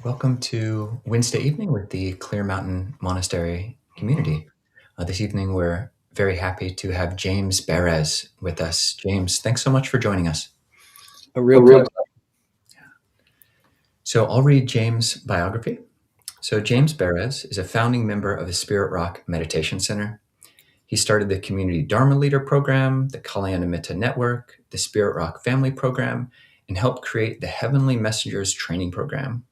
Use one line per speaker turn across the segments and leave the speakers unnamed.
Welcome to Wednesday evening with the Clear Mountain Monastery community. This evening, we're very happy to have James Baraz with us. James, thanks so much for joining us.
A real pleasure.
So I'll read James' biography. So James Baraz is a founding member of the Spirit Rock Meditation Center. He started the Community Dharma Leader program, the Kalyana Mitta Network, the Spirit Rock Family program, and helped create the Heavenly Messengers training program.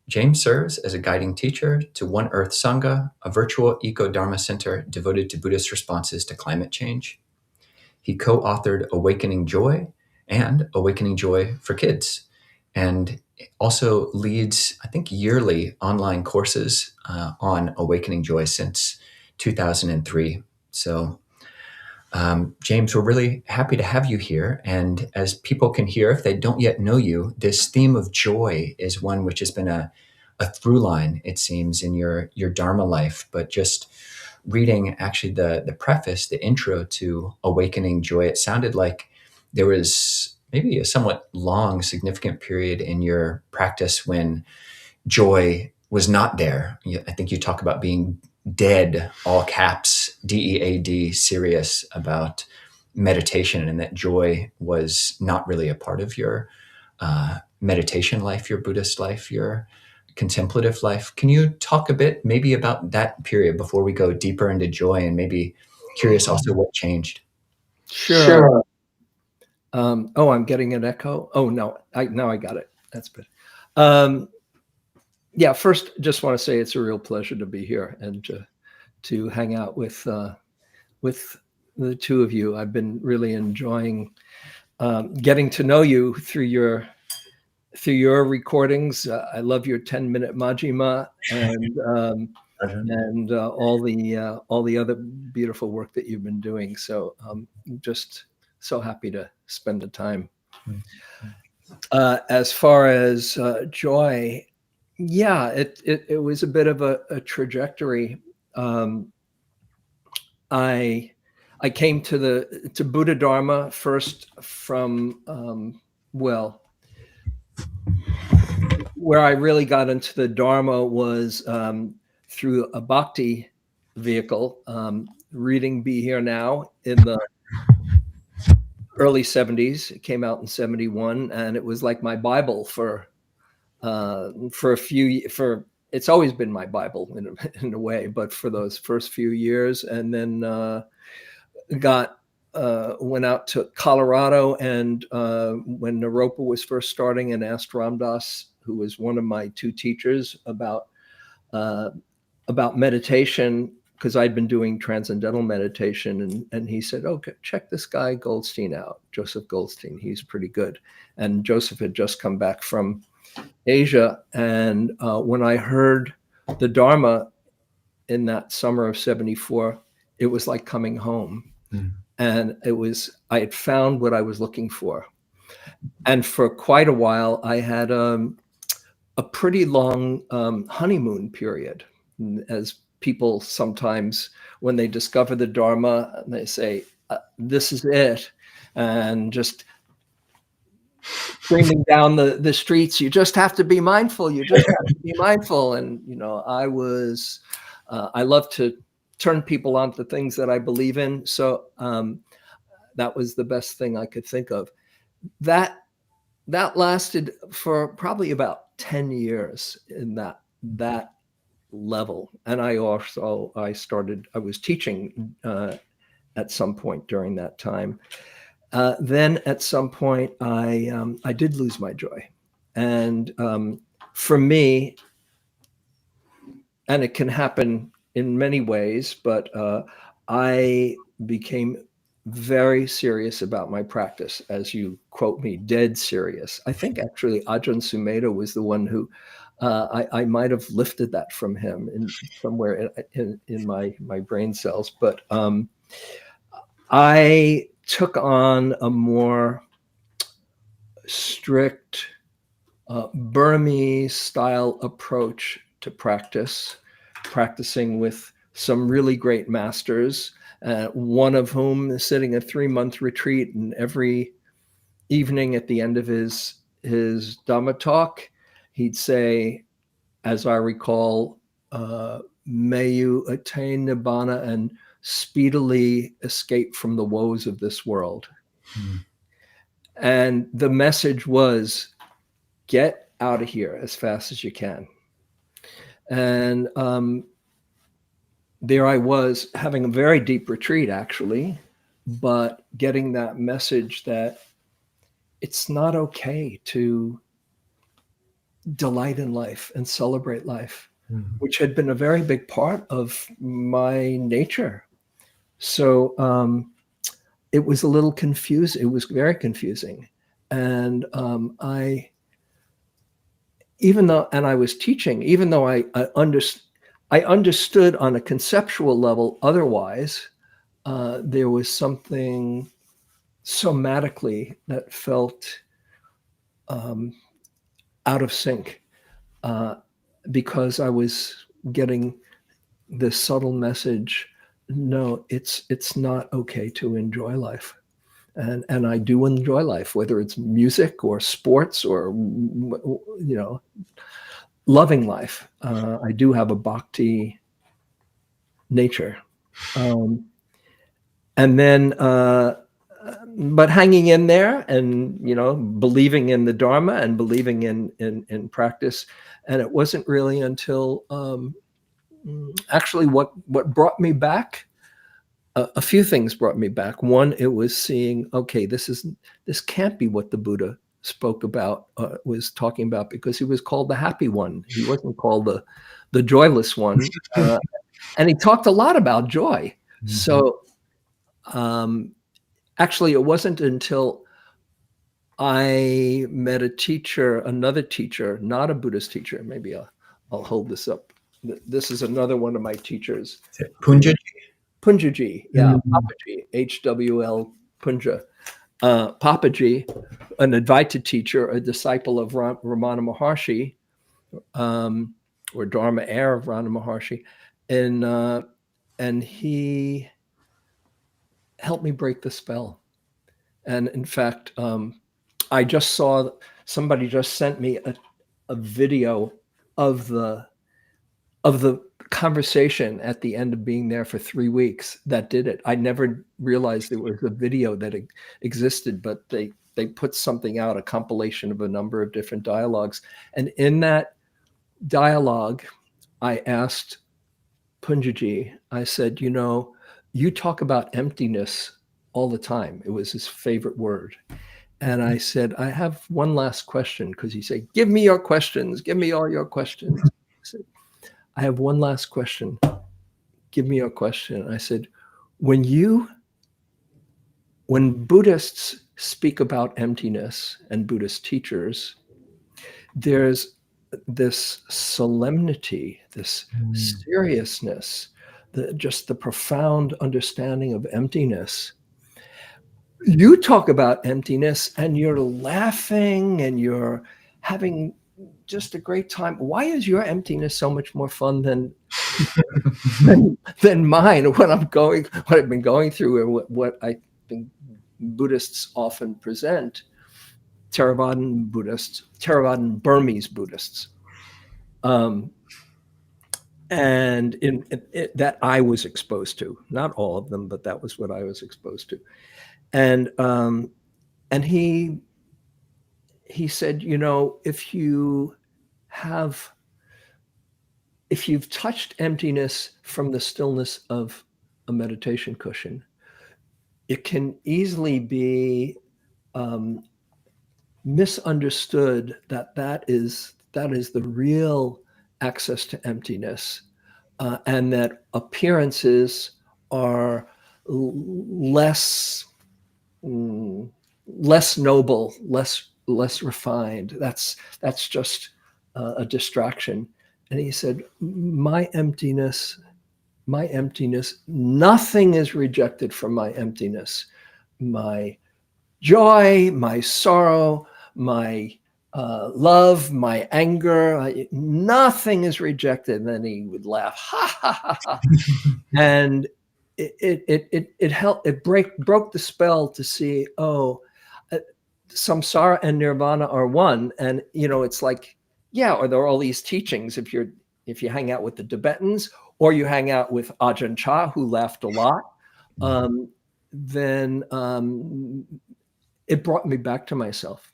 James serves as a guiding teacher to One Earth Sangha, a virtual EcoDharma Center devoted to Buddhist responses to climate change. He co-authored Awakening Joy and Awakening Joy for Kids, and also leads, I think, yearly online courses on Awakening Joy since 2003. So, James, we're really happy to have you here. And as people can hear, if they don't yet know you, this theme of joy is one which has been a through line, it seems, in your Dharma life. But just reading actually the preface, the intro to Awakening Joy, it sounded like there was maybe a somewhat long, significant period in your practice when joy was not there. I think you talk about being dead, all caps, DEAD, serious about meditation, and that joy was not really a part of your meditation life, your Buddhist life, your contemplative life. Can you talk a bit maybe about that period before we go deeper into joy, and maybe curious also what changed?
Sure. I'm getting an echo. Oh, no, now I got it. That's good. Yeah, first, just want to say it's a real pleasure to be here and to hang out with the two of you. I've been really enjoying getting to know you through your recordings. I love your 10-minute Majjhima and all the other beautiful work that you've been doing. So just so happy to spend the time. As far as joy, yeah, it was a bit of a trajectory. I came to Buddha Dharma first from where I really got into the Dharma was through a bhakti vehicle, reading Be Here Now in the early 70s. It came out in 71, and it was like my Bible for it's always been my Bible in a way, but for those first few years, and then went out to Colorado, and when Naropa was first starting, and asked Ram Dass, who was one of my two teachers, about meditation, because I'd been doing transcendental meditation, and he said, "Okay, check this guy Goldstein out, Joseph Goldstein. He's pretty good." And Joseph had just come back from Asia, and when I heard the Dharma in that summer of 74, it was like coming home. And I had found what I was looking for. And for quite a while, I had a pretty long honeymoon period. As people sometimes, when they discover the Dharma, they say, this is it. And just screaming down the streets, you just have to be mindful. You just have to be mindful. And, I love to turn people on to things that I believe in. So that was the best thing I could think of. That lasted for probably about 10 years in that level. And I was teaching at some point during that time. Then at some point I did lose my joy. And for me, and it can happen in many ways, but I became very serious about my practice, as you quote me, dead serious. I think actually Ajahn Sumedho was the one who I might have lifted that from him somewhere in my brain cells. But I took on a more strict Burmese style approach to practicing with some really great masters, one of whom is sitting a 3-month retreat, and every evening at the end of his Dhamma talk, he'd say, as I recall, may you attain nibbana and speedily escape from the woes of this world. And the message was, get out of here as fast as you can. And there I was having a very deep retreat, actually, but getting that message that it's not okay to delight in life and celebrate life, which had been a very big part of my nature. So it was a little confusing. It was very confusing. And I was teaching, even though I understood on a conceptual level otherwise, there was something somatically that felt out of sync, because I was getting this subtle message, no, it's not okay to enjoy life. And I do enjoy life, whether it's music or sports or, loving life. I do have a bhakti nature. And then, but hanging in there and, believing in the Dharma and believing in practice. And it wasn't really until actually what brought me back, a few things brought me back. One, it was seeing, okay, this can't be what the Buddha spoke about, was talking about, because he was called the happy one. He wasn't called the joyless one. And he talked a lot about joy. So actually, it wasn't until I met another teacher, not a Buddhist teacher. Maybe I'll hold this up. This is another one of my teachers.
Punjaji?
Punjaji, yeah, Papaji, HWL Punja. Papaji, an Advaita teacher, a disciple of Ramana Maharshi, or Dharma heir of Ramana Maharshi, and he helped me break the spell. And in fact, I just saw somebody just sent me a video of the conversation at the end of being there for 3 weeks that did it. I never realized there was a video that existed, but they put something out, a compilation of a number of different dialogues. And in that dialogue, I asked Punjaji, I said, you talk about emptiness all the time. It was his favorite word. And I said, I have one last question, because he said, give me your questions. Give me all your questions. I said, I have one last question. Give me your question. I said, when Buddhists speak about emptiness, and Buddhist teachers, there's this solemnity, this seriousness, just the profound understanding of emptiness. You talk about emptiness and you're laughing and you're having just a great time. Why is your emptiness so much more fun than mine? What I've been going through, or what I think Buddhists often present, Theravadan Burmese Buddhists, and in that I was exposed to, not all of them, but that was what I was exposed to. And he said, if you've touched emptiness from the stillness of a meditation cushion, it can easily be misunderstood that is the real access to emptiness, and that appearances are less noble, less refined. That's just a distraction. And he said, my emptiness, nothing is rejected from my emptiness. My joy, my sorrow, my love, my anger, nothing is rejected. And then he would laugh, ha, ha, ha, ha. And it helped, it broke the spell to see, samsara and nirvana are one. And, it's like yeah, or there are all these teachings. If you hang out with the Tibetans, or you hang out with Ajahn Chah, who laughed a lot, then it brought me back to myself.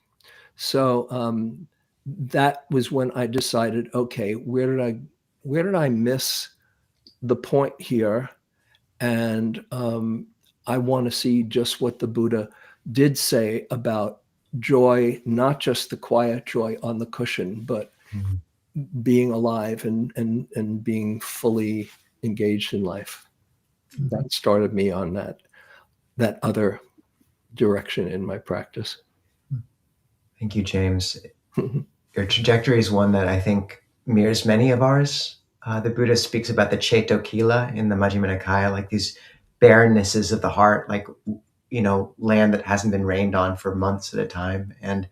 So that was when I decided, okay, where did I miss the point here? And I want to see just what the Buddha did say about joy, not just the quiet joy on the cushion, but being alive and being fully engaged in life. That started me on that other direction in my practice.
Thank you, James. Your trajectory is one that I think mirrors many of ours. The Buddha speaks about the Cetokila in the Majjhima Nikaya, like these barrennesses of the heart, like, land that hasn't been rained on for months at a time. And,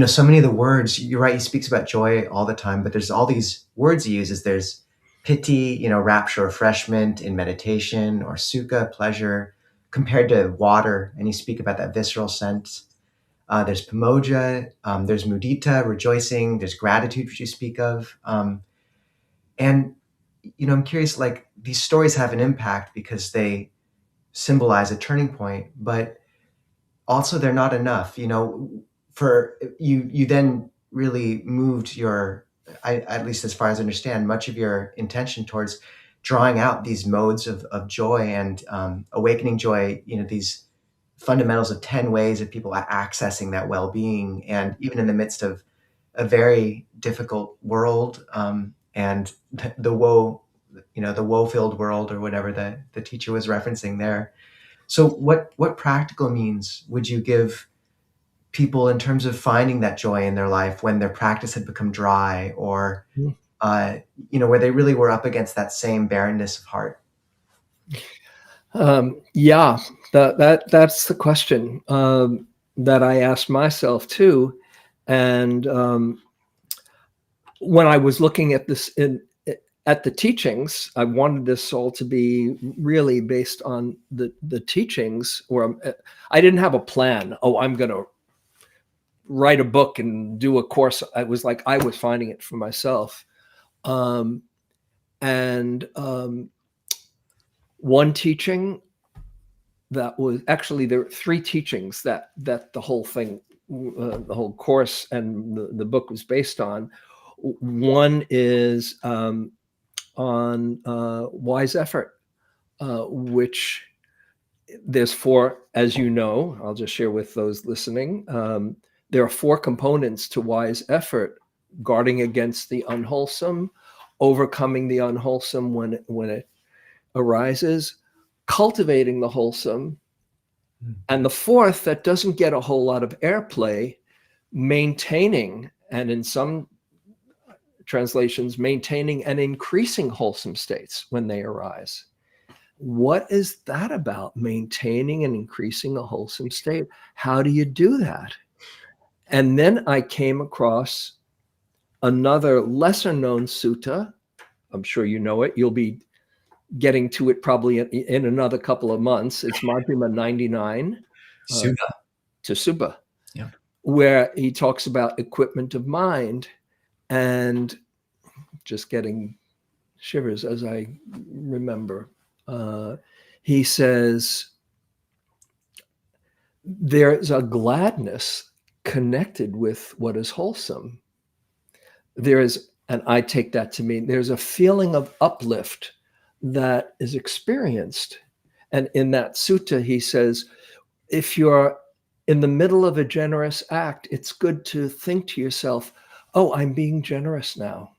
so many of the words, you're right, he speaks about joy all the time, but there's all these words he uses. There's piti, rapture, refreshment in meditation, or sukha, pleasure, compared to water. And you speak about that visceral sense. There's pamoja, there's mudita, rejoicing, there's gratitude, which you speak of. And, I'm curious, like, these stories have an impact because they symbolize a turning point, but also they're not enough. For you then really moved at least as far as I understand, much of your intention towards drawing out these modes of joy and awakening joy, these fundamentals of 10 ways of people accessing that well-being, and even in the midst of a very difficult world, and the woe-filled world, or whatever the teacher was referencing there. So what practical means would you give people in terms of finding that joy in their life when their practice had become dry, or where they really were up against that same barrenness of heart?
Yeah, that's the question that I asked myself too. And when I was looking at this at the teachings, I wanted this all to be really based on the teachings, or I didn't have a plan. Oh, I'm going to write a book and do a course. I was finding it for myself. One teaching that was actually, there were three teachings that the whole thing, the whole course and the book was based on. One is on wise effort, which there's four, as you know, I'll just share with those listening. There are four components to wise effort: guarding against the unwholesome, overcoming the unwholesome when it arises, cultivating the wholesome, and the fourth, that doesn't get a whole lot of airplay, maintaining, and in some translations, maintaining and increasing wholesome states when they arise. What is that about, maintaining and increasing a wholesome state? How do you do that? And then I came across another lesser known sutta. I'm sure you know it. You'll be getting to it probably in another couple of months. It's Majjhima 99. To Subha,
yeah,
where he talks about equipment of mind, and just getting shivers as I remember. He says, there's a gladness connected with what is wholesome. There is, and I take that to mean there's a feeling of uplift that is experienced. And in that sutta, he says, if you're in the middle of a generous act, it's good to think to yourself, oh, I'm being generous now.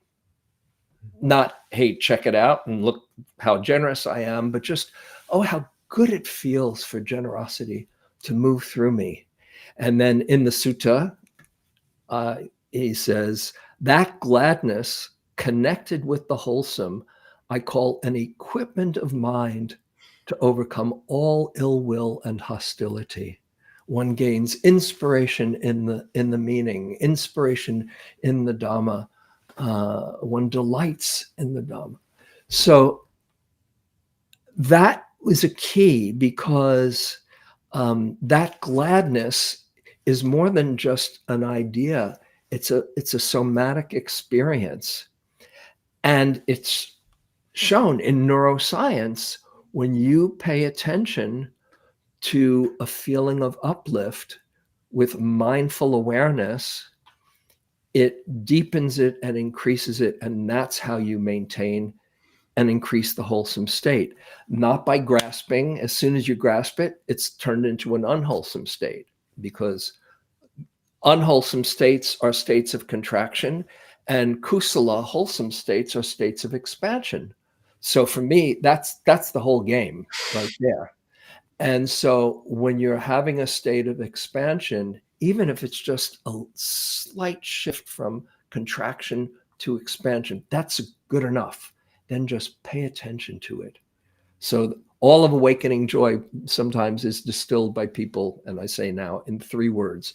Not, hey, check it out and look how generous I am, but just, oh, how good it feels for generosity to move through me. And then in the sutta, he says, that gladness connected with the wholesome, I call an equipment of mind to overcome all ill will and hostility. One gains inspiration in the meaning, inspiration in the Dhamma. One delights in the Dhamma. So that was a key, because that gladness is more than just an idea. It's a somatic experience. And it's shown in neuroscience, when you pay attention to a feeling of uplift with mindful awareness, it deepens it and increases it. And that's how you maintain and increase the wholesome state. Not by grasping. As soon as you grasp it, it's turned into an unwholesome state, because unwholesome states are states of contraction, and kusala, wholesome states, are states of expansion. So for me, that's the whole game right there. And so when you're having a state of expansion, even if it's just a slight shift from contraction to expansion, that's good enough. Then just pay attention to it. So all of awakening joy sometimes is distilled by people, and I say now, in 3 words: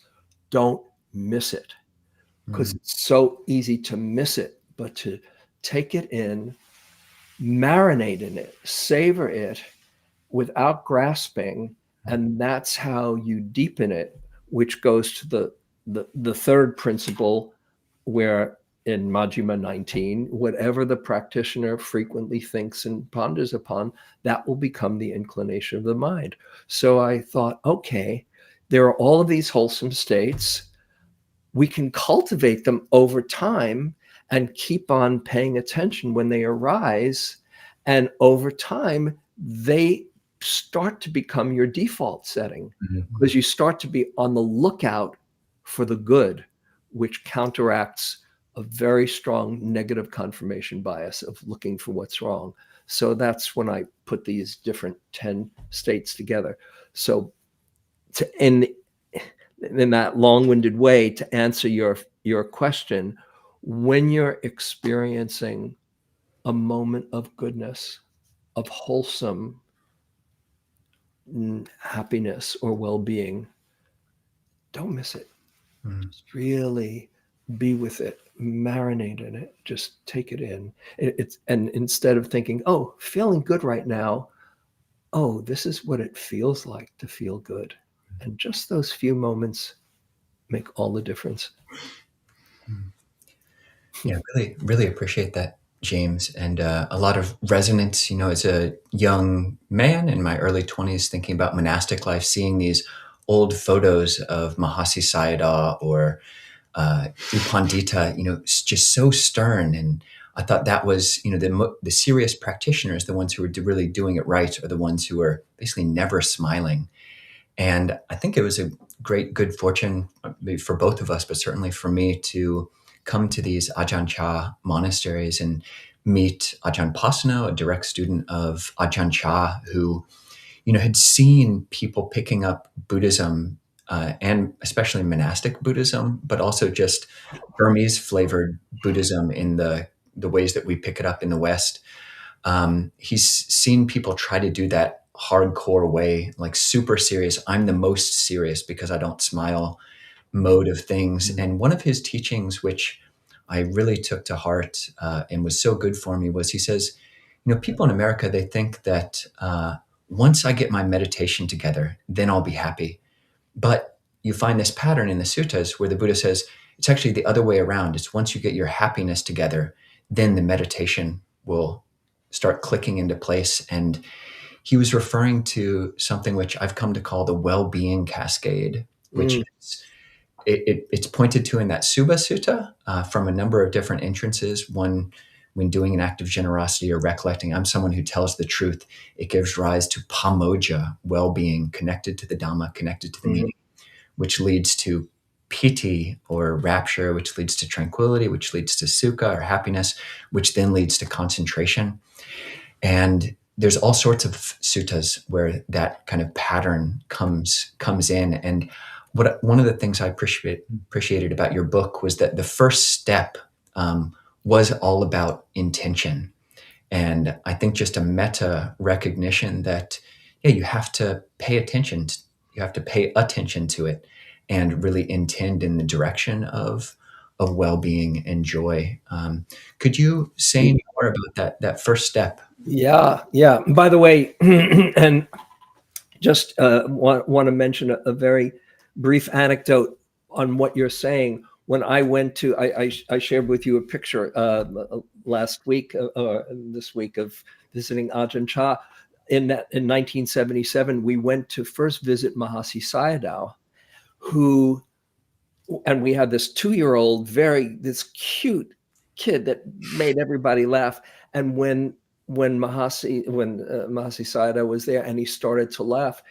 don't miss it. Because it's so easy to miss it, but to take it in, marinate in it, savor it without grasping, and that's how you deepen it, which goes to the third principle, where in Majjhima 19, whatever the practitioner frequently thinks and ponders upon, that will become the inclination of the mind. So I thought, okay, there are all of these wholesome states. We can cultivate them over time and keep on paying attention when they arise. And over time, they start to become your default setting, because you start to be on the lookout for the good, which counteracts a very strong negative confirmation bias of looking for what's wrong. So that's when I put these different 10 states together. So in that long-winded way, to answer your question, when you're experiencing a moment of goodness, of wholesome happiness or well-being, don't miss it. Just really be with it, marinate in it, just take it in. And instead of thinking, oh, feeling good right now, oh, this is what it feels like to feel good. And just those few moments make all the difference.
Yeah, really appreciate that, James, and a lot of resonance. As a young man in my early 20s, thinking about monastic life, seeing these old photos of Mahasi Sayadaw or U Pandita, just so stern. And I thought that was, the serious practitioners, the ones who were really doing it right, are the ones who are basically never smiling. And I think it was a good fortune, maybe for both of us, but certainly for me, to come to these Ajahn Chah monasteries and meet Ajahn Pasano, a direct student of Ajahn Chah, who, had seen people picking up Buddhism, and especially monastic Buddhism, but also just Burmese flavored Buddhism in the ways that we pick it up in the West. He's seen people try to do that hardcore way, like super serious. I'm the most serious because I don't smile mode of things. And one of his teachings, which I really took to heart and was so good for me, was he says, people in America, they think that once I get my meditation together, then I'll be happy. But you find this pattern in the suttas where the Buddha says it's actually the other way around. It's once you get your happiness together, then the meditation will start clicking into place. And he was referring to something which I've come to call the well-being cascade, which is, it's pointed to in that Subha Sutta from a number of different entrances. One, when doing an act of generosity or recollecting, I'm someone who tells the truth, it gives rise to pamoja, well-being, connected to the Dhamma, connected to the meaning, which leads to piti, or rapture, which leads to tranquility, which leads to sukha, or happiness, which then leads to concentration. And there's all sorts of suttas where that kind of pattern comes in. And one of the things I appreciated about your book was that the first step was all about intention. And I think just a meta recognition that, you have to pay attention. You have to pay attention to it and really intend in the direction of well-being and joy. Could you say more about that first step?
Yeah. By the way, and just want to mention a very brief anecdote on what you're saying. when I went to, I shared with you a picture last week, this week, of visiting Ajahn Chah. In 1977, we went to first visit Mahasi Sayadaw, and we had this 2-year-old, this cute kid that made everybody laugh. And when Mahasi Sayadaw was there and he started to laugh,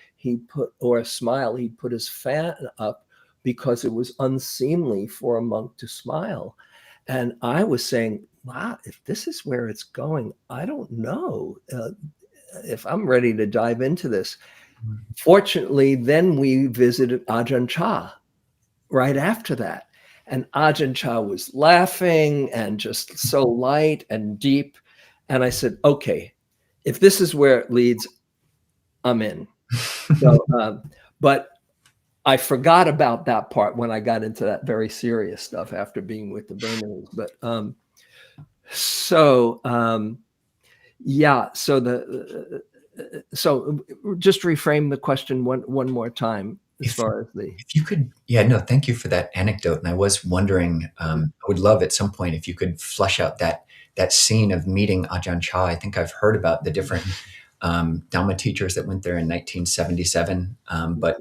or smile, he put his fan up, because it was unseemly for a monk to smile. And I was saying, wow, if this is where it's going, I don't know if I'm ready to dive into this. Fortunately, then we visited Ajahn Chah right after that. And Ajahn Chah was laughing and just so light and deep. And I said, okay, if this is where it leads, I'm in. So, but I forgot about that part when I got into that very serious stuff after being with the Burmese. But yeah, so just reframe the question one more time as far as the.
If you could, thank you for that anecdote. And I was wondering, I would love at some point if you could flesh out that scene of meeting Ajahn Chah. I think I've heard about the different Dhamma teachers that went there in 1977, but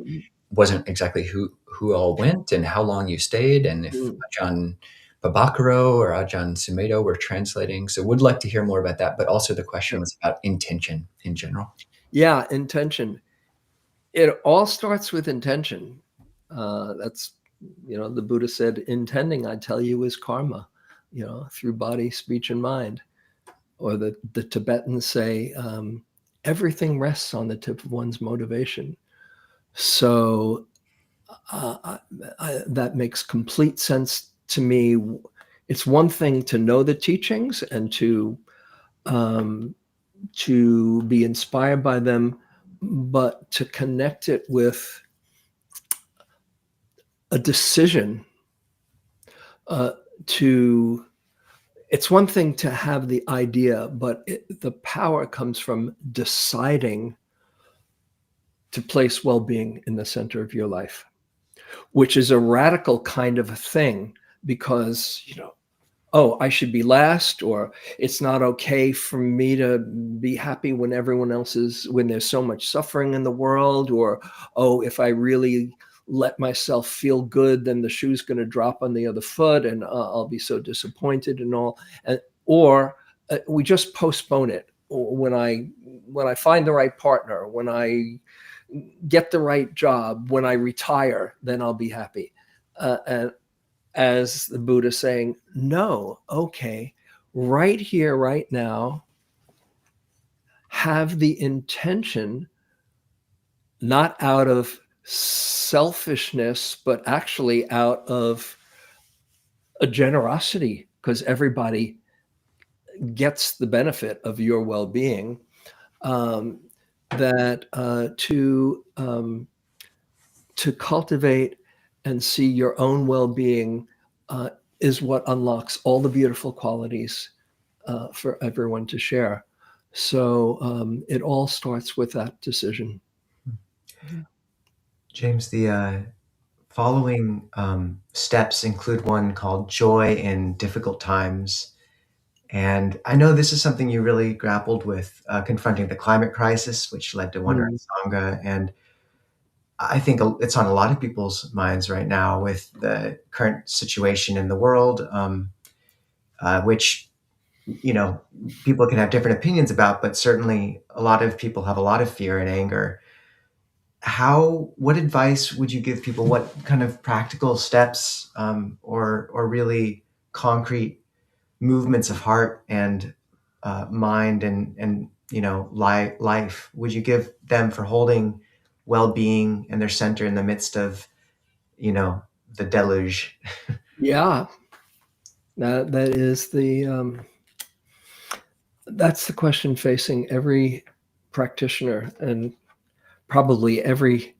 wasn't exactly who all went and how long you stayed, and if Ajahn Babakaro or Ajahn Sumedho were translating. So would like to hear more about that, but also the question was about intention in general.
Yeah, intention. It all starts with intention. That's, the Buddha said, intending, I tell you, is karma, through body, speech, and mind. Or the Tibetans say, everything rests on the tip of one's motivation. So that makes complete sense to me. It's one thing to know the teachings and to be inspired by them, but to connect it with a decision it's one thing to have the idea, but the power comes from deciding to place well-being in the center of your life, which is a radical kind of a thing, because, I should be last, or it's not okay for me to be happy when when there's so much suffering in the world, or, if I really let myself feel good, then the shoe's going to drop on the other foot and I'll be so disappointed and all. Or we just postpone it. When I find the right partner, when I get the right job, when I retire, then I'll be happy. And as the Buddha saying, no, okay, right here, right now, have the intention, not out of selfishness, but actually out of a generosity, because everybody gets the benefit of your well-being, to cultivate and see your own well-being is what unlocks all the beautiful qualities for everyone to share. So it all starts with that decision.
James, the following steps include one called Joy in Difficult Times. And I know this is something you really grappled with, confronting the climate crisis, which led to One Earth Sangha. And I think it's on a lot of people's minds right now with the current situation in the world, which, people can have different opinions about, but certainly a lot of people have a lot of fear and anger. What advice would you give people? What kind of practical steps or really concrete movements of heart and mind and life would you give them for holding well-being and their center in the midst of the deluge?
Yeah, that is that's the question facing every practitioner, and probably every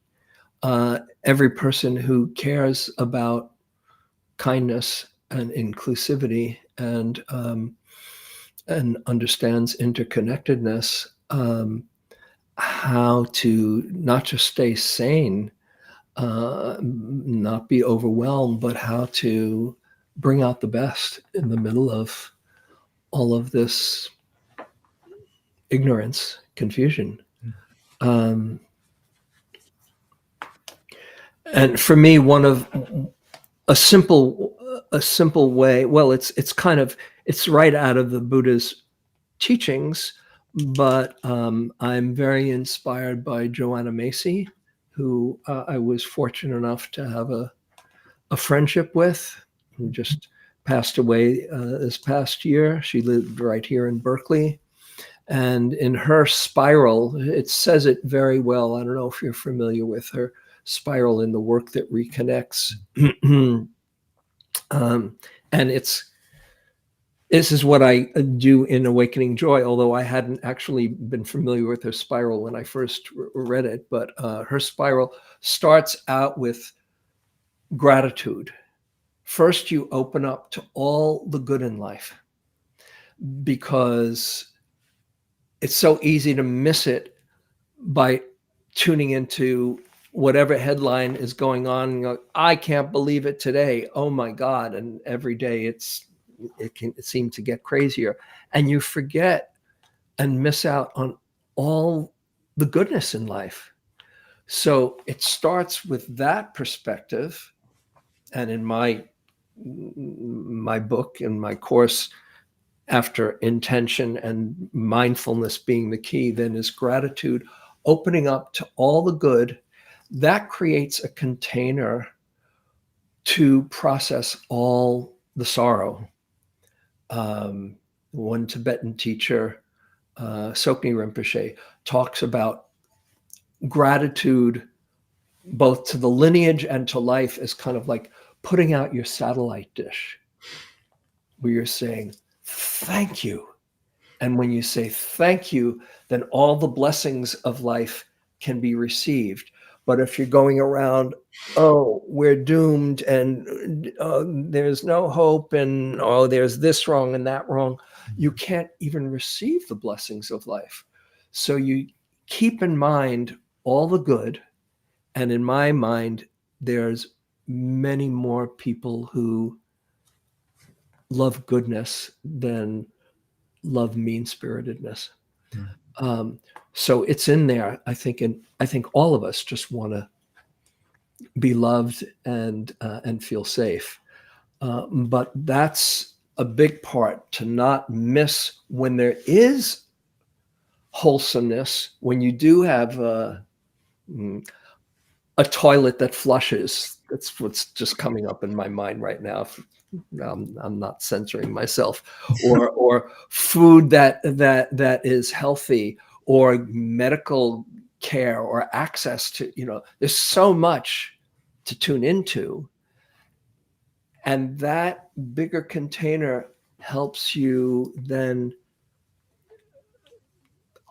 person who cares about kindness and inclusivity and understands interconnectedness, how to not just stay sane, not be overwhelmed, but how to bring out the best in the middle of all of this ignorance, confusion. And for me, a simple way, well, it's right out of the Buddha's teachings, but I'm very inspired by Joanna Macy, who I was fortunate enough to have a friendship with, who just passed away this past year. She lived right here in Berkeley. And in her spiral, it says it very well. I don't know if you're familiar with her spiral in the work that reconnects. And this is what I do in Awakening Joy, although I hadn't actually been familiar with her spiral when I first read it. But her spiral starts out with gratitude. First, you open up to all the good in life, because it's so easy to miss it by tuning into whatever headline is going on. And go, I can't believe it today. Oh my God. And every day it seems to get crazier. And you forget and miss out on all the goodness in life. So it starts with that perspective. And in my book, in my course, after intention and mindfulness being the key, then is gratitude, opening up to all the good. That creates a container to process all the sorrow. One Tibetan teacher, Sokni Rinpoche, talks about gratitude both to the lineage and to life as kind of like putting out your satellite dish, where you're saying, thank you. And when you say thank you, then all the blessings of life can be received. But if you're going around, oh, we're doomed, and there's no hope, and oh, there's this wrong and that wrong, you can't even receive the blessings of life. So you keep in mind all the good. And in my mind, there's many more people who love goodness than love mean-spiritedness. So it's in there, I think, and I think all of us just want to be loved and feel safe. But that's a big part, to not miss when there is wholesomeness, when you do have a toilet that flushes. That's what's just coming up in my mind right now. I'm not censoring myself, or food that is healthy, or medical care, or access to, there's so much to tune into. And that bigger container helps you then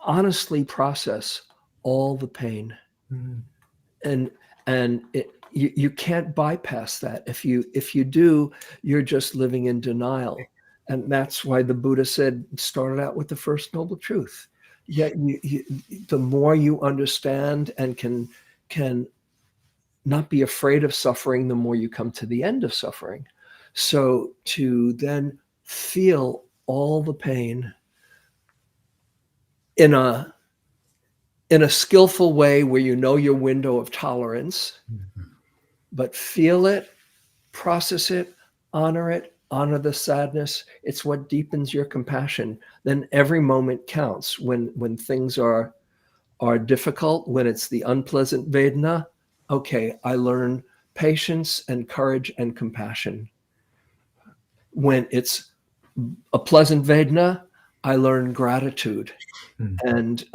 honestly process all the pain. And you can't bypass that. If you do, you're just living in denial. And that's why the Buddha started out with the first noble truth. Yet the more you understand and can not be afraid of suffering, the more you come to the end of suffering. So to then feel all the pain in a skillful way, where you know your window of tolerance, but feel it, process it, honor the sadness. It's what deepens your compassion. Then every moment counts. When things are difficult, when it's the unpleasant Vedana, okay, I learn patience and courage and compassion. When it's a pleasant Vedana, I learn gratitude and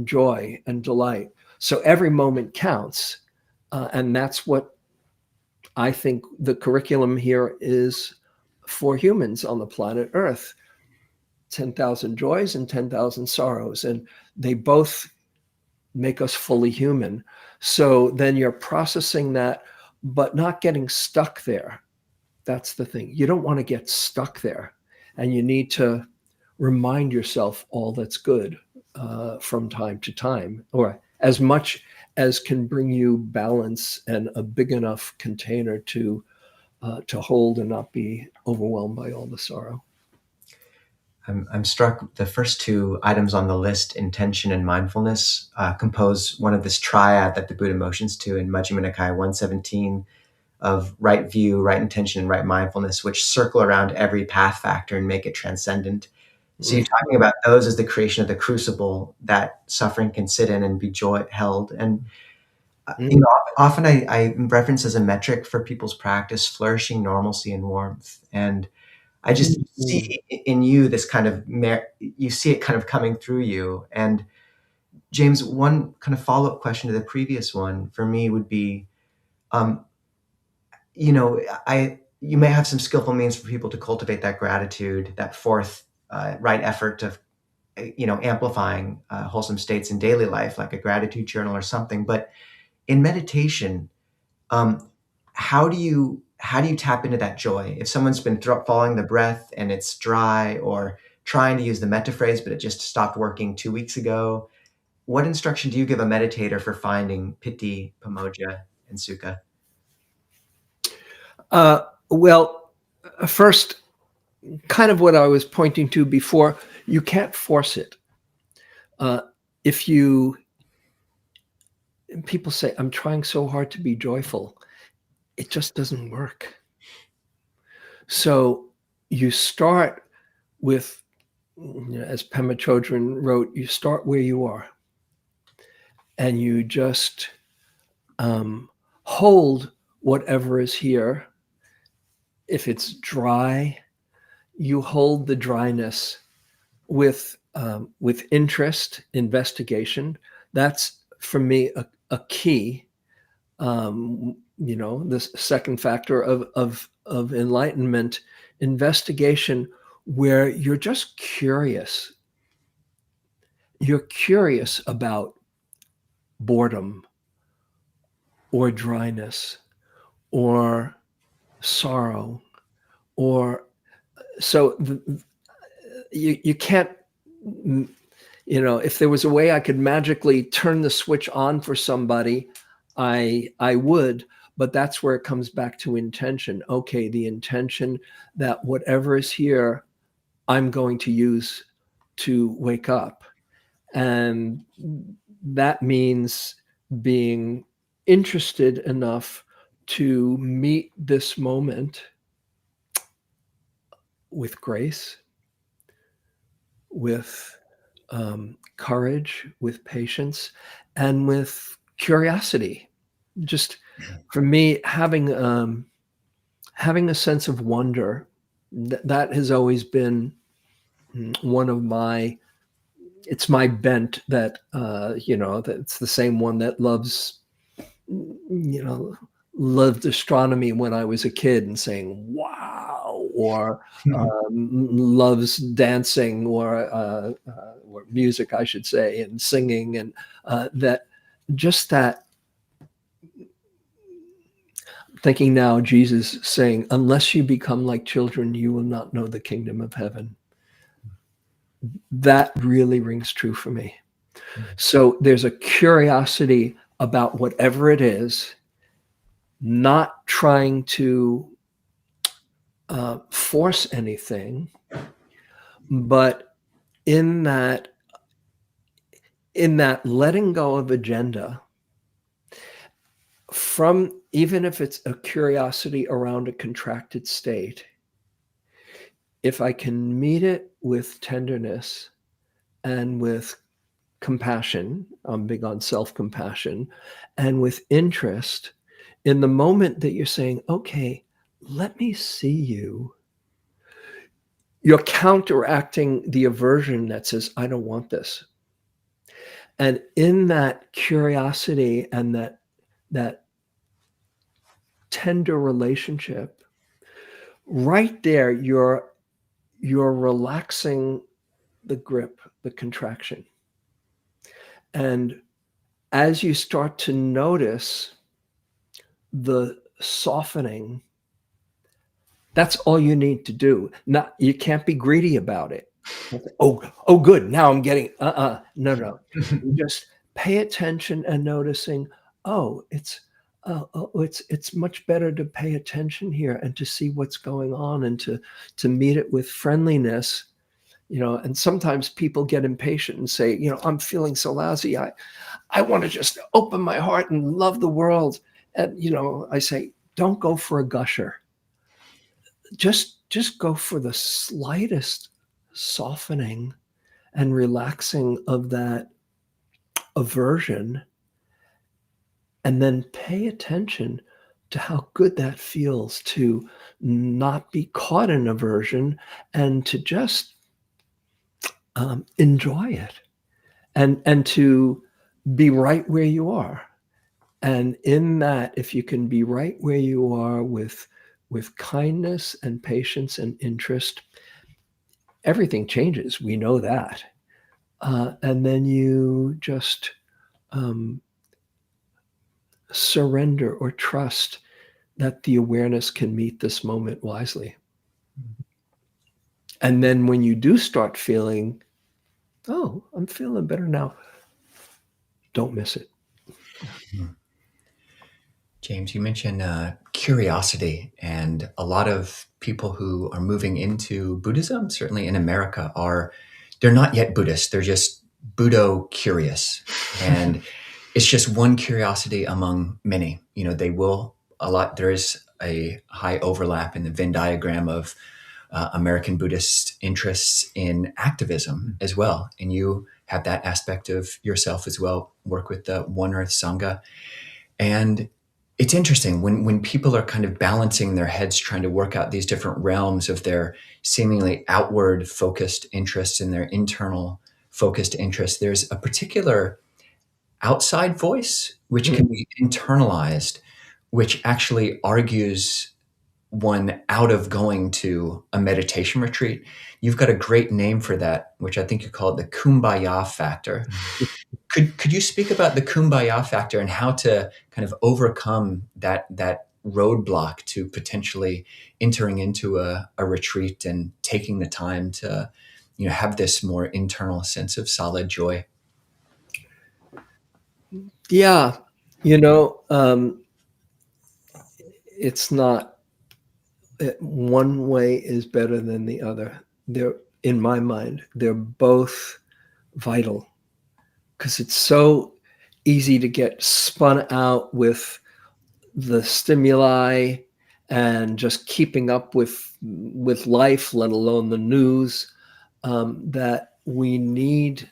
joy and delight. So every moment counts. And that's what I think the curriculum here is for humans on the planet Earth. 10,000 joys and 10,000 sorrows. And they both make us fully human. So then you're processing that, but not getting stuck there. That's the thing. You don't want to get stuck there. And you need to remind yourself all that's good from time to time, or as much as can bring you balance and a big enough container to hold and not be overwhelmed by all the sorrow.
I'm struck, the first two items on the list, intention and mindfulness, compose one of this triad that the Buddha motions to in Majjhima Nikaya 117 of right view, right intention, and right mindfulness, which circle around every path factor and make it transcendent. So you're talking about those as the creation of the crucible that suffering can sit in and be joy held. And often I reference as a metric for people's practice flourishing normalcy and warmth. And I just see in you this kind of, you see it kind of coming through you. And James, one kind of follow-up question to the previous one for me would be, you may have some skillful means for people to cultivate that gratitude, that fourth right effort of, amplifying wholesome states in daily life, like a gratitude journal or something. But in meditation, how do you tap into that joy? If someone's been following the breath and it's dry, or trying to use the metta phrase, but it just stopped working 2 weeks ago, what instruction do you give a meditator for finding piti, pamoja, and sukha?
Well, first, kind of what I was pointing to before, you can't force it. People say, I'm trying so hard to be joyful. It just doesn't work. So you start with, as Pema Chodron wrote, you start where you are. And you just hold whatever is here. If it's dry, you hold the dryness with interest, investigation. That's, for me, a key. The second factor of enlightenment, investigation, where you're just curious. You're curious about boredom or dryness or sorrow, or so you can't, if there was a way I could magically turn the switch on for somebody, I would, but that's where it comes back to intention. Okay, the intention that whatever is here, I'm going to use to wake up. And that means being interested enough to meet this moment with grace, with courage, with patience, and with curiosity. Just for me, having a sense of wonder, that has always been one of my, it's my bent that, that's the same one that loved astronomy when I was a kid and saying, wow, or loves dancing or music, I should say, and singing, and that thinking now, Jesus saying, unless you become like children, you will not know the kingdom of heaven. That really rings true for me. So there's a curiosity about whatever it is, not trying to force anything, but in that letting go of agenda, from, even if it's a curiosity around a contracted state, if I can meet it with tenderness and with compassion, I'm big on self-compassion, and with interest, in the moment that you're saying, okay, let me see you, you're counteracting the aversion that says, I don't want this. And in that curiosity and that tender relationship, right there, you're relaxing the grip, the contraction. And as you start to notice the softening, that's all you need to do. You can't be greedy about it. Oh, good. Now I'm getting, no. You just pay attention and noticing, it's much better to pay attention here and to see what's going on and to meet it with friendliness. And sometimes people get impatient and say, I'm feeling so lousy. I want to just open my heart and love the world. And, I say, don't go for a gusher. Just go for the slightest softening and relaxing of that aversion, and then pay attention to how good that feels to not be caught in aversion and to just enjoy it and to be right where you are. And in that, if you can be right where you are with kindness and patience and interest, everything changes. We know that. And then you just surrender or trust that the awareness can meet this moment wisely. And then when you do start feeling, oh, I'm feeling better now, don't miss it.
James, you mentioned curiosity, and a lot of people who are moving into Buddhism, certainly in America, they're not yet Buddhist. They're just Buddho curious. And it's just one curiosity among many. There is a high overlap in the Venn diagram of American Buddhist interests in activism as well. And you have that aspect of yourself as well, work with the One Earth Sangha. And it's interesting when people are kind of balancing their heads, trying to work out these different realms of their seemingly outward focused interests and their internal focused interests. There's a particular outside voice, which can be internalized, which actually argues one out of going to a meditation retreat. You've got a great name for that, which I think you call it the kumbaya factor. Could you speak about the kumbaya factor and how to kind of overcome that roadblock to potentially entering into a retreat and taking the time to have this more internal sense of solid joy?
Yeah, it's not one way is better than the other. In my mind, they're both vital, because it's so easy to get spun out with the stimuli and just keeping up with life, let alone the news, that we need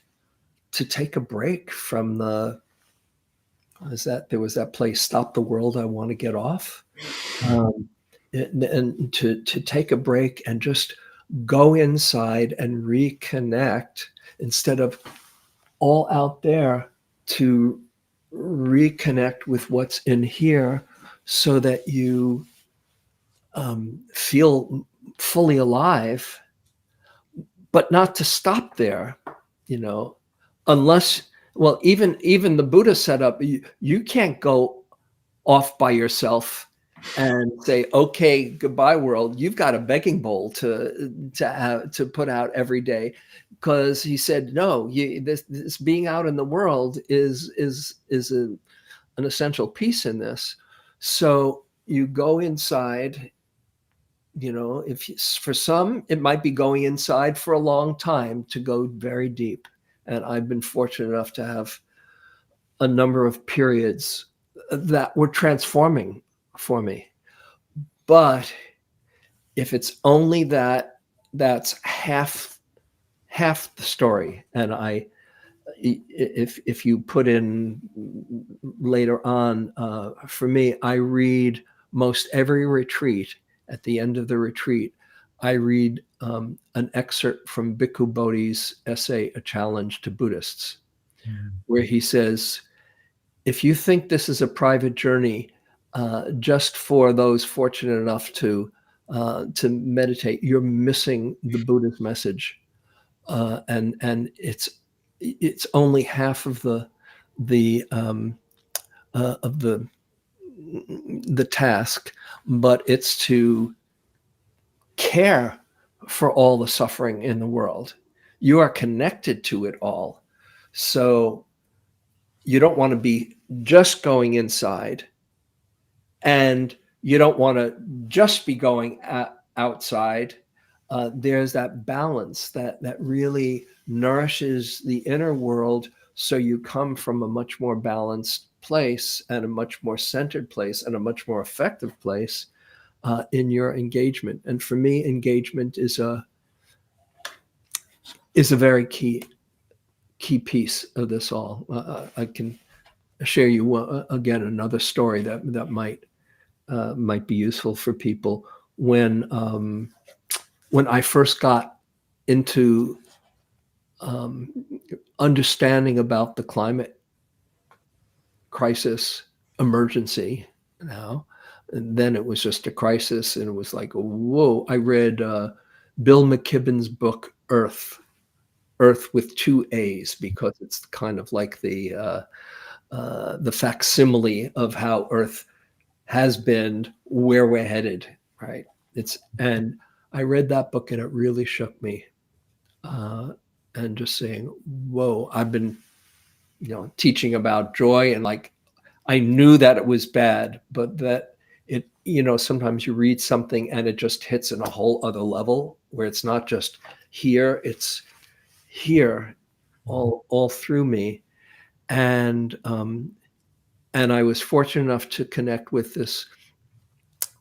to take a break from there was that place, Stop the World, I Want to Get Off. And to take a break and just go inside and reconnect, instead of all out there, to reconnect with what's in here, so that you feel fully alive, but not to stop there, unless, well, even the Buddha set up, you can't go off by yourself and say, okay, goodbye world. You've got a begging bowl to put out every day, because he said, no, this being out in the world is an essential piece in this. So you go inside. For some, it might be going inside for a long time to go very deep. And I've been fortunate enough to have a number of periods that were transforming for me. But if it's only that's half the story. And if you put in later on, for me, I read most every retreat. At the end of the retreat, I read an excerpt from Bhikkhu Bodhi's essay, A Challenge to Buddhists, where he says, if you think this is a private journey just for those fortunate enough to meditate, you're missing the Buddha's message, and it's only half of the task, but it's to care for all the suffering in the world. You are connected to it all. So you don't want to be just going inside, and you don't want to just be going outside. There's that balance that really nourishes the inner world, so you come from a much more balanced place and a much more centered place and a much more effective place in your engagement. And for me, engagement is a very key piece of this all. I can share you again another story that might be useful for people. When I first got into understanding about the climate crisis emergency now, and then it was just a crisis, and it was like, whoa. I read Bill McKibben's book, Earth with 2 A's, because it's kind of like the facsimile of how Earth has been, where we're headed, right? And I read that book, and it really shook me. And just saying, whoa, I've been, teaching about joy, and like, I knew that it was bad, but that it, sometimes you read something and it just hits in a whole other level, where it's not just here, it's here all through me. And I was fortunate enough to connect with this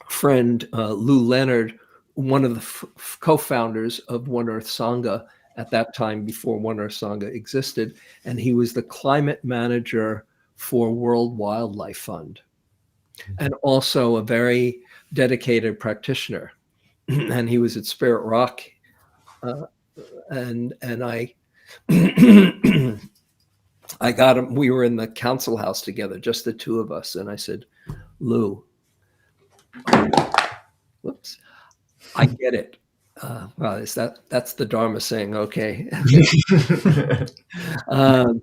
friend, Lou Leonard, one of the co-founders of One Earth Sangha at that time, before One Earth Sangha existed. And he was the climate manager for World Wildlife Fund, and also a very dedicated practitioner. And he was at Spirit Rock, and I I got him. We were in the council house together, just the two of us. And I said, Lou, whoops, I get it. Well, that's the Dharma saying, okay. I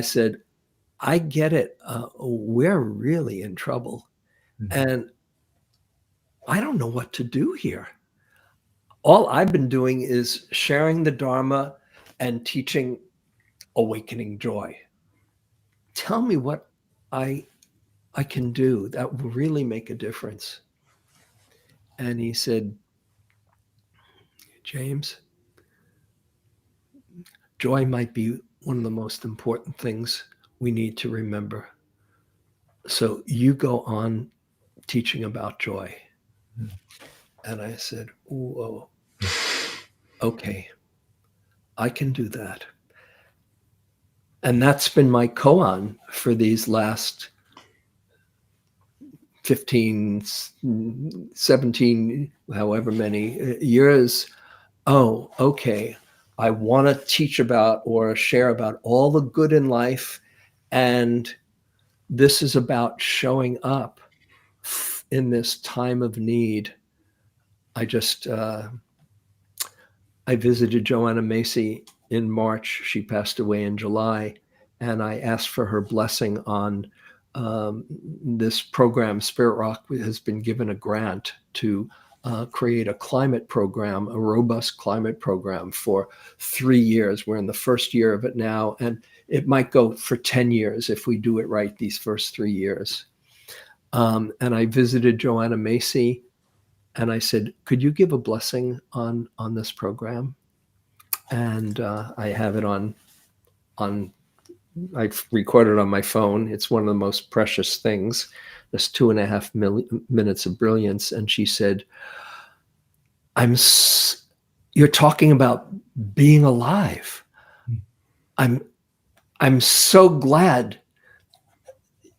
said, I get it. We're really in trouble. And I don't know what to do here. All I've been doing is sharing the Dharma and teaching awakening joy. Tell me what I can do that will really make a difference. And he said, James, joy might be one of the most important things we need to remember. So you go on teaching about joy. And I said, whoa, okay, I can do that. And that's been my koan for these last 15, 17, however many years. Oh, okay. I want to teach about or share about all the good in life. And this is about showing up in this time of need. I visited Joanna Macy in March. She passed away in July. And I asked for her blessing on this program. Spirit Rock has been given a grant to create a climate program, a robust climate program for 3 years. We're in the first year of it now, and it might go for 10 years if we do it right these first 3 years. And I visited Joanna Macy, and I said, could you give a blessing on this program? And I have it on I've recorded on my phone. It's one of the most precious things. This 2.5 minutes of brilliance. And she said, you're talking about being alive. I'm so glad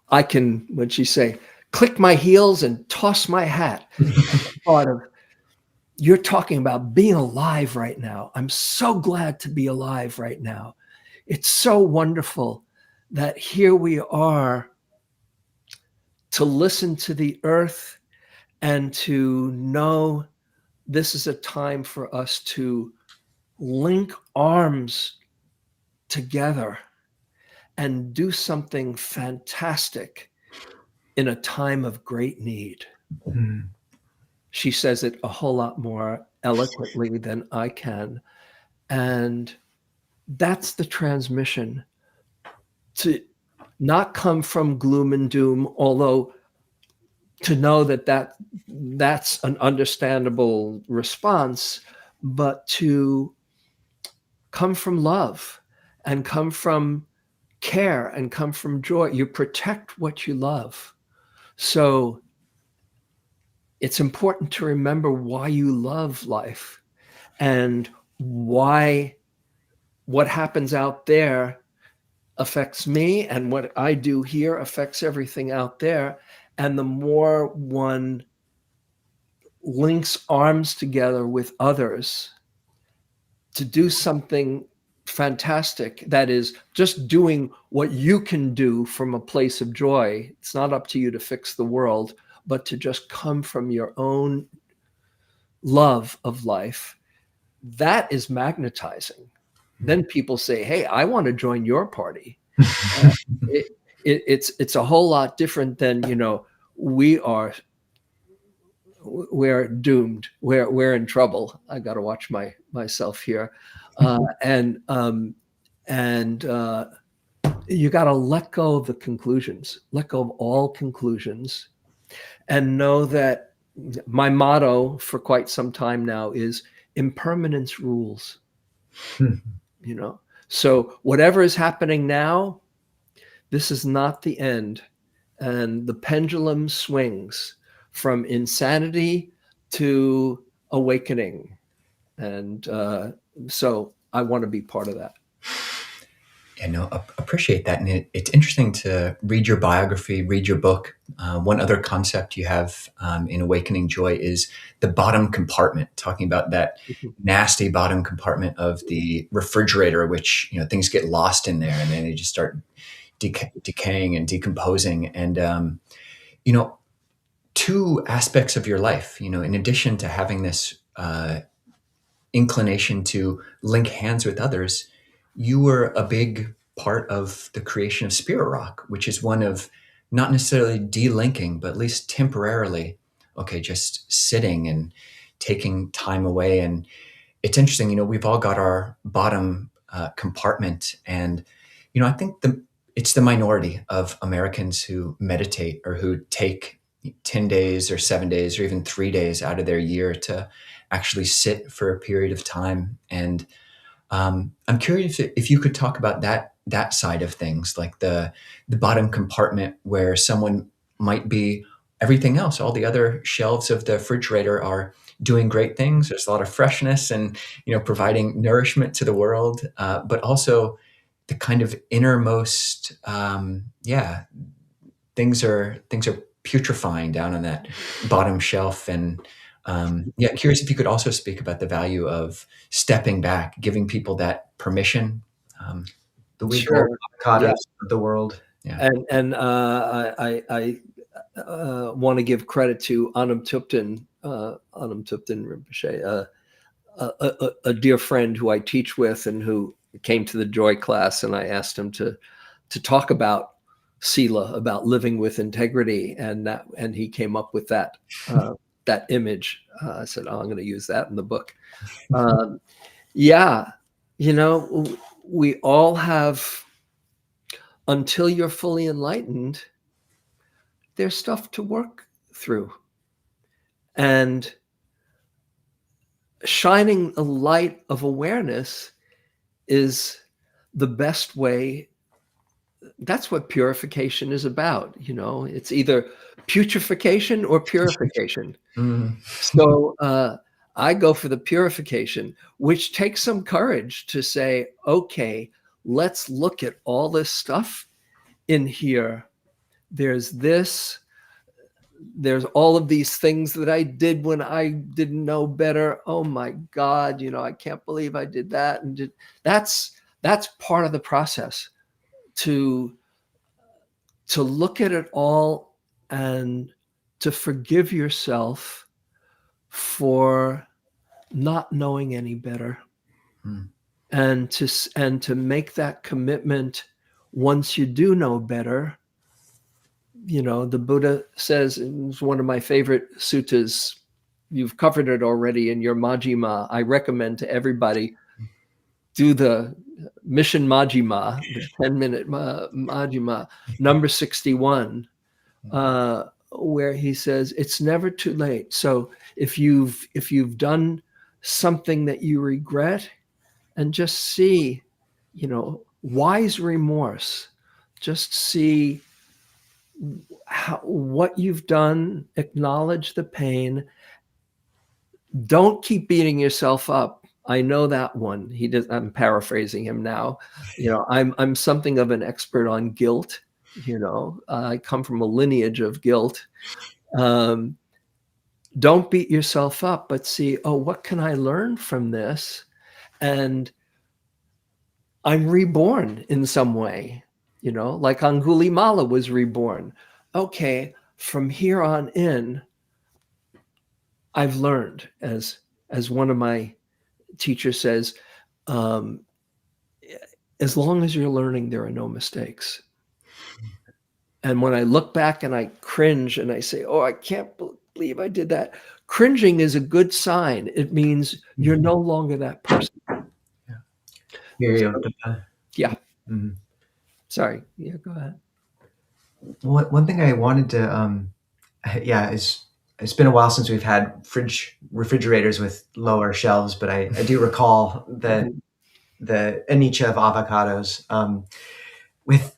I can, when she say, click my heels and toss my hat. Thought of, you're talking about being alive right now. I'm so glad to be alive right now. It's so wonderful that here we are to listen to the earth and to know this is a time for us to link arms together and do something fantastic in a time of great need. Mm. She says it a whole lot more eloquently than I can. And that's the transmission to not come from gloom and doom, although to know that's an understandable response, but to come from love and come from care and come from joy. You protect what you love. So it's important to remember why you love life and why what happens out there affects me, and what I do here affects everything out there. And the more one links arms together with others to do something fantastic, that is just doing what you can do from a place of joy. It's not up to you to fix the world, but to just come from your own love of life. That is magnetizing. Then people say, hey, I want to join your party. It's a whole lot different than, we're doomed. We're in trouble. I got to watch myself here. And you got to let go of the conclusions, let go of all conclusions, and know that my motto for quite some time now is impermanence rules. So whatever is happening now, this is not the end. And the pendulum swings from insanity to awakening. And so I want to be part of that.
Appreciate that. And it's interesting to read your biography, read your book. One other concept you have in Awakening Joy is the bottom compartment, talking about that nasty bottom compartment of the refrigerator, which, things get lost in there and then they just start decaying and decomposing. And, two aspects of your life, in addition to having this inclination to link hands with others, you were a big part of the creation of Spirit Rock, which is one of not necessarily delinking, but at least temporarily, just sitting and taking time away. And it's interesting, we've all got our bottom compartment. And, I think it's the minority of Americans who meditate or who take 10 days or 7 days or even 3 days out of their year to actually sit for a period of time. And I'm curious if you could talk about that side of things, like the bottom compartment where someone might be everything else. All the other shelves of the refrigerator are doing great things. There's a lot of freshness and, providing nourishment to the world, but also the kind of innermost, things are putrefying down on that bottom shelf. And curious if you could also speak about the value of stepping back, giving people that permission.
The weak
Sure.
avocados of the world.
Yeah. And I want to give credit to Anam Tupten Rinpoche, a dear friend who I teach with and who came to the Joy class, and I asked him to talk about Sila, about living with integrity, and he came up with that image. I said, I'm going to use that in the book. We all have, until you're fully enlightened, there's stuff to work through. And shining a light of awareness is the best way. That's what purification is about. It's either putrefaction or purification. So I go for the purification, which takes some courage to say, okay, let's look at all this stuff in here. There's this, there's all of these things that I did when I didn't know better. Oh my God, I can't believe I did that. And that's part of the process, to look at it all and to forgive yourself for not knowing any better. And to make that commitment once you do know better. The Buddha says, it's one of my favorite suttas, you've covered it already in your Majjhima. I recommend to everybody, do the Mission Majjhima, the 10-minute Majjhima, number 61, where he says it's never too late. So if you've done something that you regret, and just see, wise remorse, just see what you've done, acknowledge the pain. Don't keep beating yourself up. I know that one. I'm paraphrasing him now. I'm something of an expert on guilt. I come from a lineage of guilt. Don't beat yourself up, but see, what can I learn from this? And I'm reborn in some way, like Angulimala was reborn. Okay, from here on in, I've learned, as one of my teachers says, as long as you're learning, there are no mistakes. And when I look back and I cringe and I say, I can't believe I did that. Cringing is a good sign. It means you're no longer that person. Yeah.
Mm-hmm.
Sorry. Yeah, go ahead.
One thing I wanted to, it's been a while since we've had refrigerators with lower shelves, but I do recall the anicca of avocados. With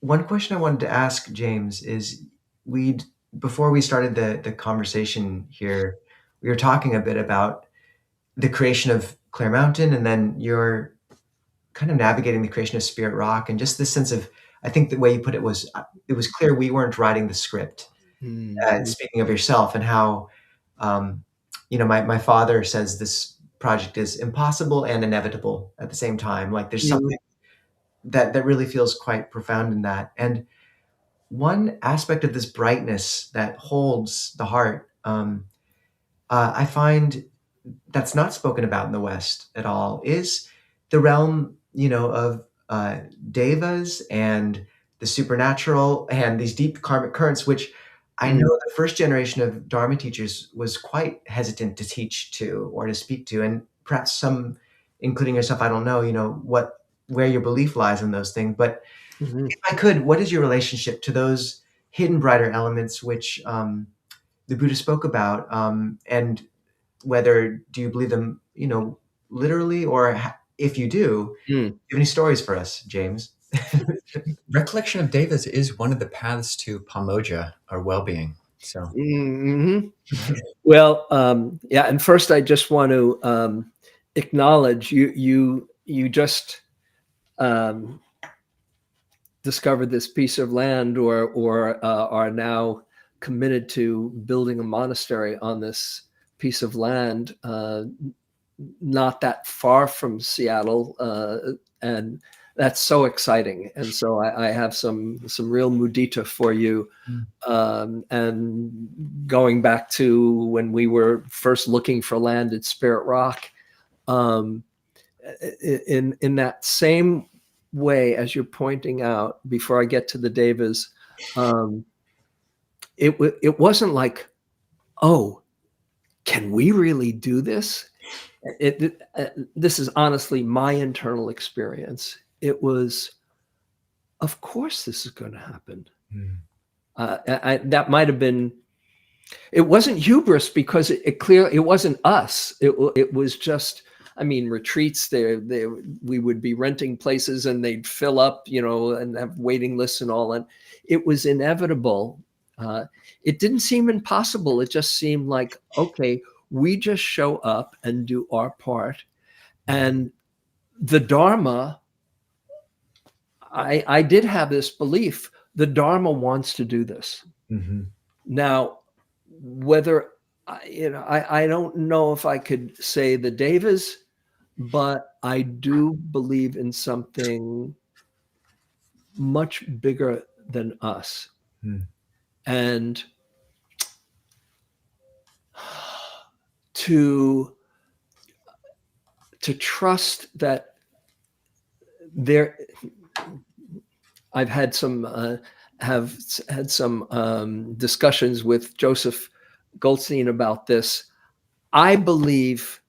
one question I wanted to ask James is, before we started the conversation here, we were talking a bit about the creation of Clear Mountain, and then you're kind of navigating the creation of Spirit Rock, and just this sense of, I think the way you put it was clear we weren't writing the script. Speaking of yourself and how, my father says this project is impossible and inevitable at the same time. Like there's something that really feels quite profound in that. And one aspect of this brightness that holds the heart, I find that's not spoken about in the West at all, is the realm, of devas and the supernatural and these deep karmic currents, which I know the first generation of Dharma teachers was quite hesitant to teach to or to speak to, and perhaps some, including yourself, I don't know, where your belief lies in those things. But if I could, what is your relationship to those hidden brighter elements which the Buddha spoke about, and whether do you believe them, literally, or if you do, do you have any stories for us, James?
Recollection of devas is one of the paths to pamoja, or well-being. So,
well, and first I just want to acknowledge you just discovered this piece of land, or are now committed to building a monastery on this piece of land, not that far from Seattle, and that's so exciting. And so I have some real mudita for you. And going back to when we were first looking for land at Spirit Rock, in that same way as you're pointing out, before I get to the devas, it wasn't like, can we really do this? This is honestly my internal experience. It was, of course, this is going to happen. That might have been. It wasn't hubris, because it wasn't us. It was just. I mean, retreats. We would be renting places, and they'd fill up, and have waiting lists and all. And it was inevitable. It didn't seem impossible. It just seemed like, okay, we just show up and do our part. And the Dharma, I did have this belief, the Dharma wants to do this. Now, whether, I don't know if I could say the devas, but I do believe in something much bigger than us. And to trust that there, I've had some discussions with Joseph Goldstein about this. I believe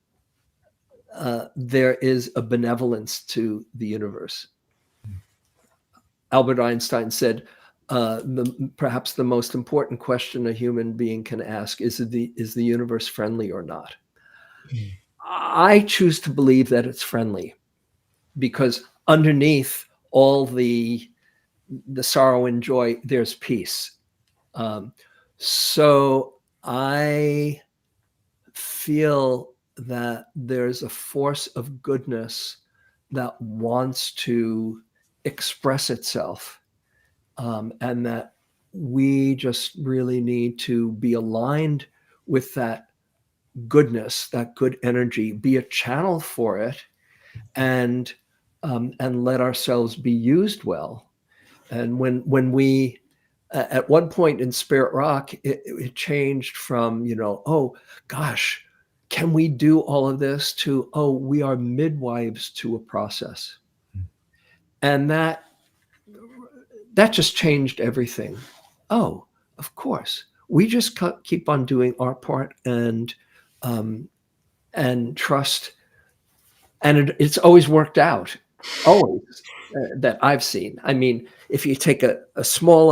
there is a benevolence to the universe. Albert Einstein said, perhaps the most important question a human being can ask is the universe friendly or not? I choose to believe that it's friendly, because underneath all the sorrow and joy, there's peace. So I feel that there's a force of goodness that wants to express itself, and that we just really need to be aligned with that goodness, that good energy, be a channel for it, and let ourselves be used well. And when we at one point in Spirit Rock, it changed from, oh gosh, can we do all of this, to, oh, we are midwives to a process. And that just changed everything. Oh, of course, we just keep on doing our part, and trust. And it's always worked out, always, that I've seen. I mean, if you take a small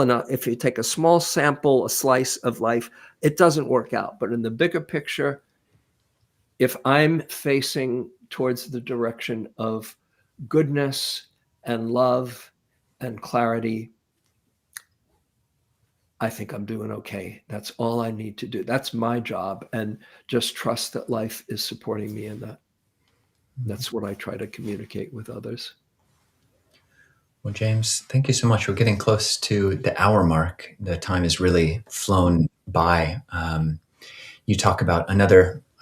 sample, a slice of life, it doesn't work out. But in the bigger picture, if I'm facing towards the direction of goodness and love and clarity, I think I'm doing okay. That's all I need to do. That's my job. And just trust that life is supporting me in that. That's what I try to communicate with others.
Well, James, thank you so much. We're getting close to the hour mark. The time has really flown by. You talk about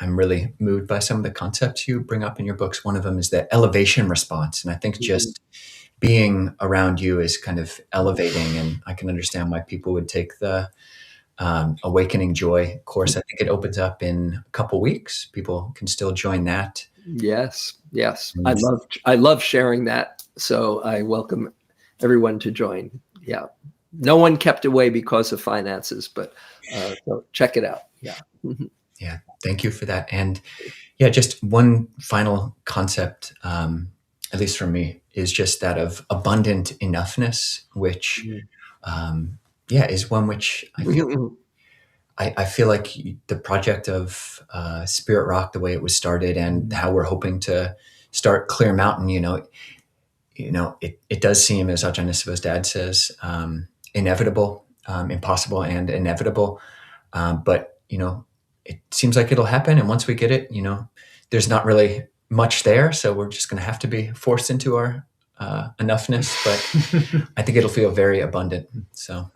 I'm really moved by some of the concepts you bring up in your books. One of them is the elevation response. And I think just being around you is kind of elevating, and I can understand why people would take the Awakening Joy course. I think it opens up in a couple weeks. People can still join that.
Yes. I love sharing that. So I welcome everyone to join. Yeah. No one kept away because of finances, but so check it out. Yeah.
Yeah. Thank you for that. And yeah, just one final concept, at least for me, is just that of abundant enoughness, which, is one which I feel like the project of Spirit Rock, the way it was started, and how we're hoping to start Clear Mountain, it does seem, as Ajahn Nisava's dad says, inevitable, impossible and inevitable. But, it seems like it'll happen. And once we get it, there's not really much there. So we're just going to have to be forced into our enoughness. But I think it'll feel very abundant. So,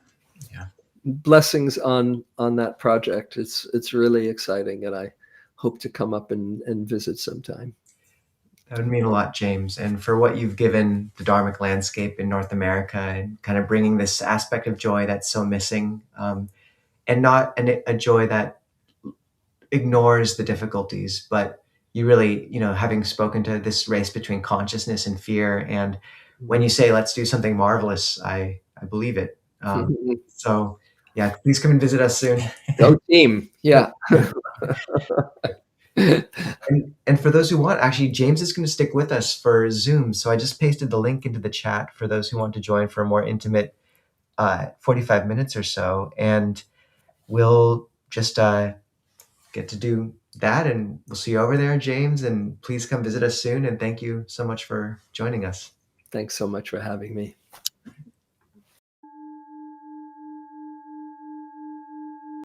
yeah.
Blessings on that project. It's really exciting, and I hope to come up and visit sometime.
That would mean a lot, James, and for what you've given the Dharmic landscape in North America, and kind of bringing this aspect of joy that's so missing, and not a joy that ignores the difficulties, but you really, having spoken to this race between consciousness and fear, and when you say, let's do something marvelous, I believe it. So yeah, please come and visit us soon.
Go team. Yeah.
And for those who want, actually, James is going to stick with us for Zoom. So I just pasted the link into the chat for those who want to join for a more intimate 45 minutes or so. And we'll just get to do that. And we'll see you over there, James. And please come visit us soon. And thank you so much for joining us.
Thanks so much for having me.